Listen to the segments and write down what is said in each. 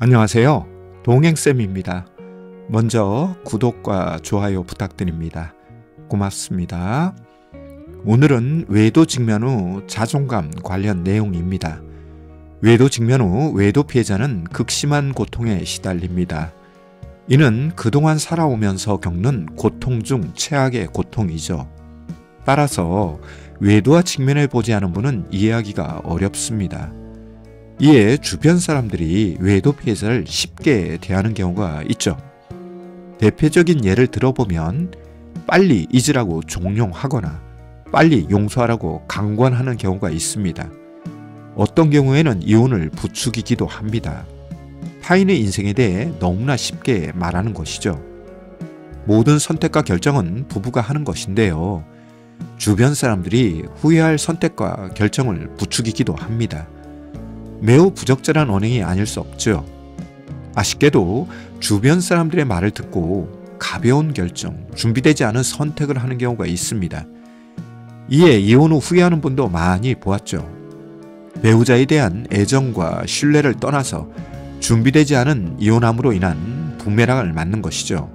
안녕하세요. 동행쌤입니다. 먼저 구독과 좋아요 부탁드립니다. 고맙습니다. 오늘은 외도 직면 후 자존감 관련 내용입니다. 외도 직면 후 외도 피해자는 극심한 고통에 시달립니다. 이는 그동안 살아오면서 겪는 고통 중 최악의 고통이죠. 따라서 외도와 직면을 보지 않은 분은 이해하기가 어렵습니다. 이에 주변 사람들이 외도 피해자를 쉽게 대하는 경우가 있죠. 대표적인 예를 들어보면 빨리 잊으라고 종용하거나 빨리 용서하라고 강권하는 경우가 있습니다. 어떤 경우에는 이혼을 부추기기도 합니다. 타인의 인생에 대해 너무나 쉽게 말하는 것이죠. 모든 선택과 결정은 부부가 하는 것인데요. 주변 사람들이 후회할 선택과 결정을 부추기기도 합니다. 매우 부적절한 언행이 아닐 수 없죠. 아쉽게도 주변 사람들의 말을 듣고 가벼운 결정, 준비되지 않은 선택을 하는 경우가 있습니다. 이에 이혼 후 후회하는 분도 많이 보았죠. 배우자에 대한 애정과 신뢰를 떠나서 준비되지 않은 이혼함으로 인한 부메랑을 맞는 것이죠.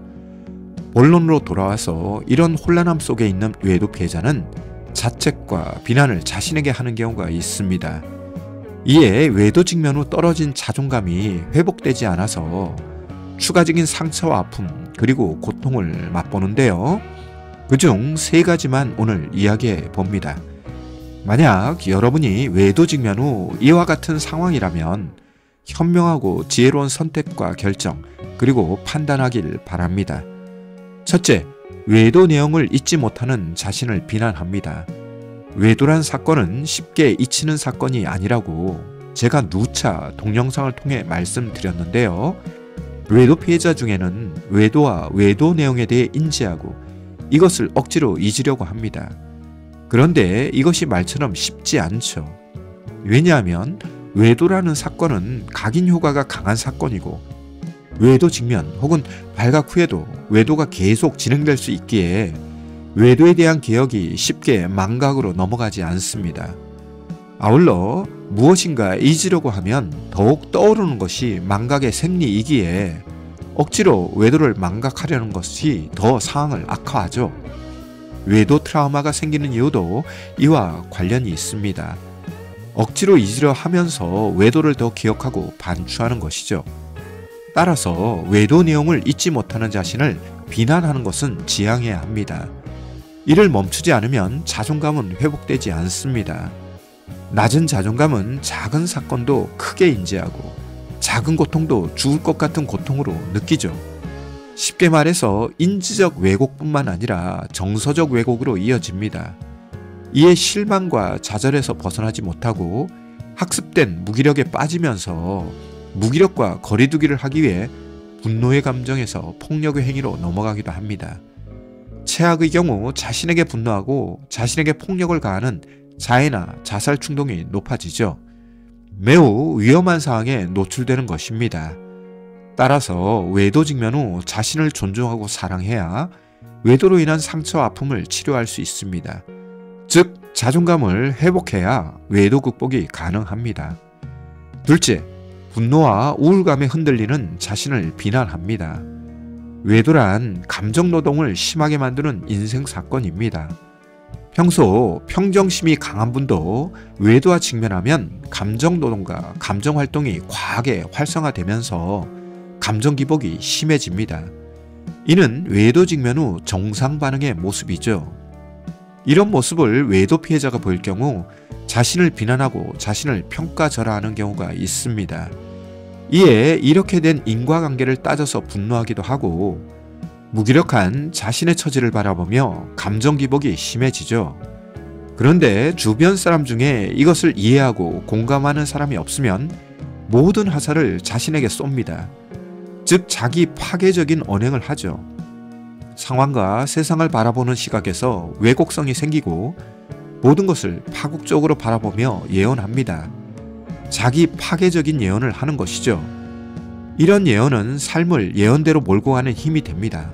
본론으로 돌아와서 이런 혼란함 속에 있는 외도 피해자는 자책과 비난을 자신에게 하는 경우가 있습니다. 이에 외도 직면 후 떨어진 자존감이 회복되지 않아서 추가적인 상처와 아픔 그리고 고통을 맛보는데요. 그중 3가지만 오늘 이야기해 봅니다. 만약 여러분이 외도 직면 후 이와 같은 상황이라면 현명하고 지혜로운 선택과 결정 그리고 판단하길 바랍니다. 첫째, 외도 내용을 잊지 못하는 자신을 비난합니다. 외도란 사건은 쉽게 잊히는 사건이 아니라고 제가 누차 동영상을 통해 말씀드렸는데요. 외도 피해자 중에는 외도와 외도 내용에 대해 인지하고 이것을 억지로 잊으려고 합니다. 그런데 이것이 말처럼 쉽지 않죠. 왜냐하면 외도라는 사건은 각인 효과가 강한 사건이고 외도 직면 혹은 발각 후에도 외도가 계속 진행될 수 있기에 외도에 대한 기억이 쉽게 망각으로 넘어가지 않습니다. 아울러 무엇인가 잊으려고 하면 더욱 떠오르는 것이 망각의 생리이기에 억지로 외도를 망각하려는 것이 더 상황을 악화하죠. 외도 트라우마가 생기는 이유도 이와 관련이 있습니다. 억지로 잊으려 하면서 외도를 더 기억하고 반추하는 것이죠. 따라서 외도 내용을 잊지 못하는 자신을 비난하는 것은 지양해야 합니다. 이를 멈추지 않으면 자존감은 회복되지 않습니다. 낮은 자존감은 작은 사건도 크게 인지하고 작은 고통도 죽을 것 같은 고통으로 느끼죠. 쉽게 말해서 인지적 왜곡뿐만 아니라 정서적 왜곡으로 이어집니다. 이에 실망과 좌절에서 벗어나지 못하고 학습된 무기력에 빠지면서 무기력과 거리두기를 하기 위해 분노의 감정에서 폭력의 행위로 넘어가기도 합니다. 최악의 경우 자신에게 분노하고 자신에게 폭력을 가하는 자해나 자살 충동이 높아지죠. 매우 위험한 상황에 노출되는 것입니다. 따라서 외도 직면 후 자신을 존중하고 사랑해야 외도로 인한 상처와 아픔을 치료할 수 있습니다. 즉 자존감을 회복해야 외도 극복이 가능합니다. 둘째, 분노와 우울감에 흔들리는 자신을 비난합니다. 외도란 감정노동을 심하게 만드는 인생 사건입니다. 평소 평정심이 강한 분도 외도와 직면하면 감정노동과 감정활동이 과하게 활성화되면서 감정기복이 심해집니다. 이는 외도 직면 후 정상 반응의 모습이죠. 이런 모습을 외도 피해자가 보일 경우 자신을 비난하고 자신을 평가절하하는 경우가 있습니다. 이에 이렇게 된 인과관계를 따져서 분노하기도 하고 무기력한 자신의 처지를 바라보며 감정기복이 심해지죠. 그런데 주변 사람 중에 이것을 이해하고 공감하는 사람이 없으면 모든 화살을 자신에게 쏩니다. 즉 자기 파괴적인 언행을 하죠. 상황과 세상을 바라보는 시각에서 왜곡성이 생기고 모든 것을 파국적으로 바라보며 예언합니다. 자기 파괴적인 예언을 하는 것이죠. 이런 예언은 삶을 예언대로 몰고 가는 힘이 됩니다.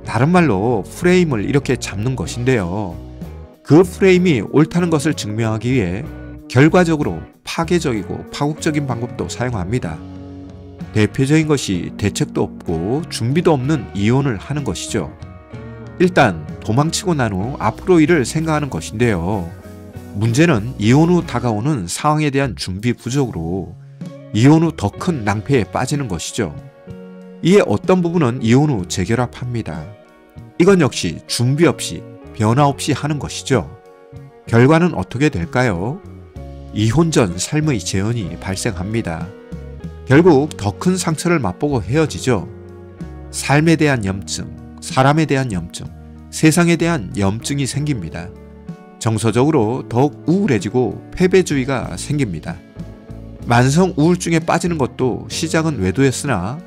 다른 말로 프레임을 이렇게 잡는 것인데요. 그 프레임이 옳다는 것을 증명하기 위해 결과적으로 파괴적이고 파국적인 방법도 사용합니다. 대표적인 것이 대책도 없고 준비도 없는 이혼을 하는 것이죠. 일단 도망치고 난 후 앞으로 일을 생각하는 것인데요. 문제는 이혼 후 다가오는 상황에 대한 준비 부족으로 이혼 후 더 큰 낭패에 빠지는 것이죠. 이에 어떤 부분은 이혼 후 재결합합니다. 이건 역시 준비 없이 변화 없이 하는 것이죠. 결과는 어떻게 될까요? 이혼 전 삶의 재현이 발생합니다. 결국 더 큰 상처를 맛보고 헤어지죠. 삶에 대한 염증, 사람에 대한 염증, 세상에 대한 염증이 생깁니다. 정서적으로 더욱 우울해지고 패배주의가 생깁니다. 만성 우울증에 빠지는 것도 시작은 외도였으나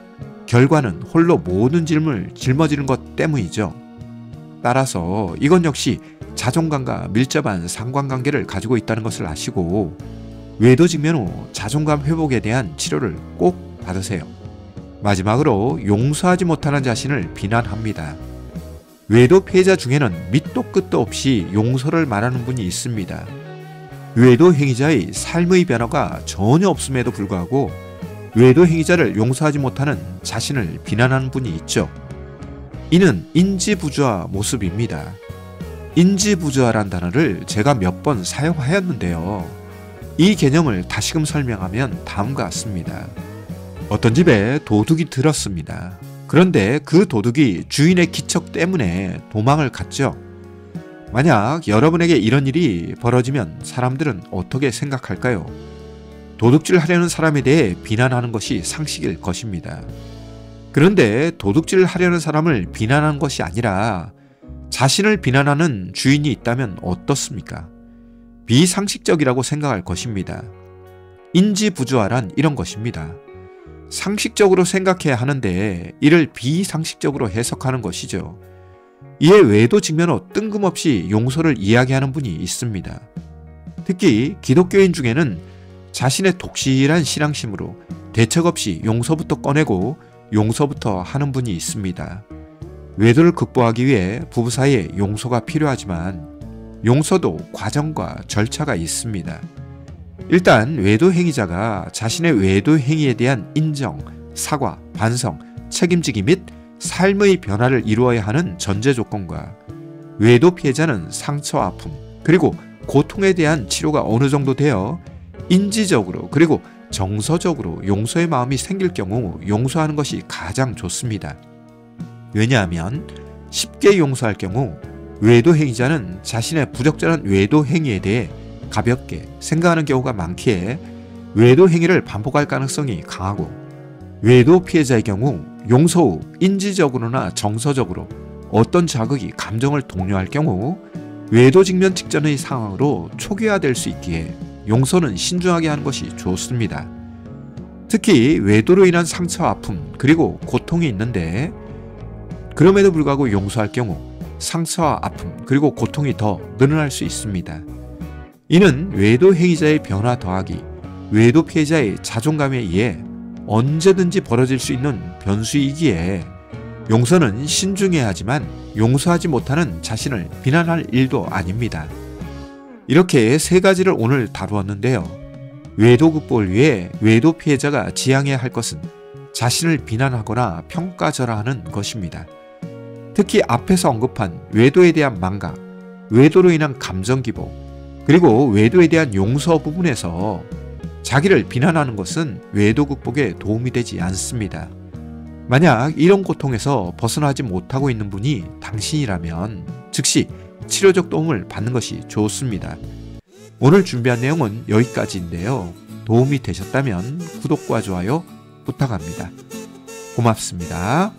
결과는 홀로 모든 짐을 짊어지는 것 때문이죠. 따라서 이건 역시 자존감과 밀접한 상관관계를 가지고 있다는 것을 아시고 외도 직면 후 자존감 회복에 대한 치료를 꼭 받으세요. 마지막으로 용서하지 못하는 자신을 비난합니다. 외도 피해자 중에는 밑도 끝도 없이 용서를 말하는 분이 있습니다. 외도 행위자의 삶의 변화가 전혀 없음에도 불구하고 외도 행위자를 용서하지 못하는 자신을 비난하는 분이 있죠. 이는 인지부조화 모습입니다. 인지부조화란 단어를 제가 몇 번 사용하였는데요. 이 개념을 다시금 설명하면 다음과 같습니다. 어떤 집에 도둑이 들었습니다. 그런데 그 도둑이 주인의 기척 때문에 도망을 갔죠. 만약 여러분에게 이런 일이 벌어지면 사람들은 어떻게 생각할까요? 도둑질 하려는 사람에 대해 비난하는 것이 상식일 것입니다. 그런데 도둑질 하려는 사람을 비난하는 것이 아니라 자신을 비난하는 주인이 있다면 어떻습니까? 비상식적이라고 생각할 것입니다. 인지부조화란 이런 것입니다. 상식적으로 생각해야 하는데 이를 비상식적으로 해석하는 것이죠. 이에 외도 직면으로 뜬금없이 용서를 이야기하는 분이 있습니다. 특히 기독교인 중에는 자신의 독실한 신앙심으로 대책 없이 용서부터 꺼내고 용서부터 하는 분이 있습니다. 외도를 극복하기 위해 부부 사이에 용서가 필요하지만 용서도 과정과 절차가 있습니다. 일단 외도 행위자가 자신의 외도 행위에 대한 인정, 사과, 반성, 책임지기 및 삶의 변화를 이루어야 하는 전제 조건과 외도 피해자는 상처, 아픔, 그리고 고통에 대한 치료가 어느 정도 되어 인지적으로 그리고 정서적으로 용서의 마음이 생길 경우 용서하는 것이 가장 좋습니다. 왜냐하면 쉽게 용서할 경우 외도 행위자는 자신의 부적절한 외도 행위에 대해 가볍게 생각하는 경우가 많기에 외도 행위를 반복할 가능성이 강하고 외도 피해자의 경우 용서 후 인지적으로나 정서적으로 어떤 자극이 감정을 독려할 경우 외도 직면 직전의 상황으로 초기화될 수 있기에 용서는 신중하게 하는 것이 좋습니다. 특히 외도로 인한 상처, 아픔, 그리고 고통이 있는데 그럼에도 불구하고 용서할 경우 상처와 아픔, 그리고 고통이 더 늘어날 수 있습니다. 이는 외도 행위자의 변화 더하기 외도 피해자의 자존감에 의해 언제든지 벌어질 수 있는 변수이기에 용서는 신중해야 하지만 용서하지 못하는 자신을 비난할 일도 아닙니다. 이렇게 세 가지를 오늘 다루었는데요. 외도 극복을 위해 외도 피해자가 지향해야 할 것은 자신을 비난하거나 평가절하하는 것입니다. 특히 앞에서 언급한 외도에 대한 망각, 외도로 인한 감정 기복, 그리고 외도에 대한 용서 부분에서 자기를 비난하는 것은 외도 극복에 도움이 되지 않습니다. 만약 이런 고통에서 벗어나지 못하고 있는 분이 당신이라면 즉시 치료적 도움을 받는 것이 좋습니다. 오늘 준비한 내용은 여기까지인데요. 도움이 되셨다면 구독과 좋아요 부탁합니다. 고맙습니다.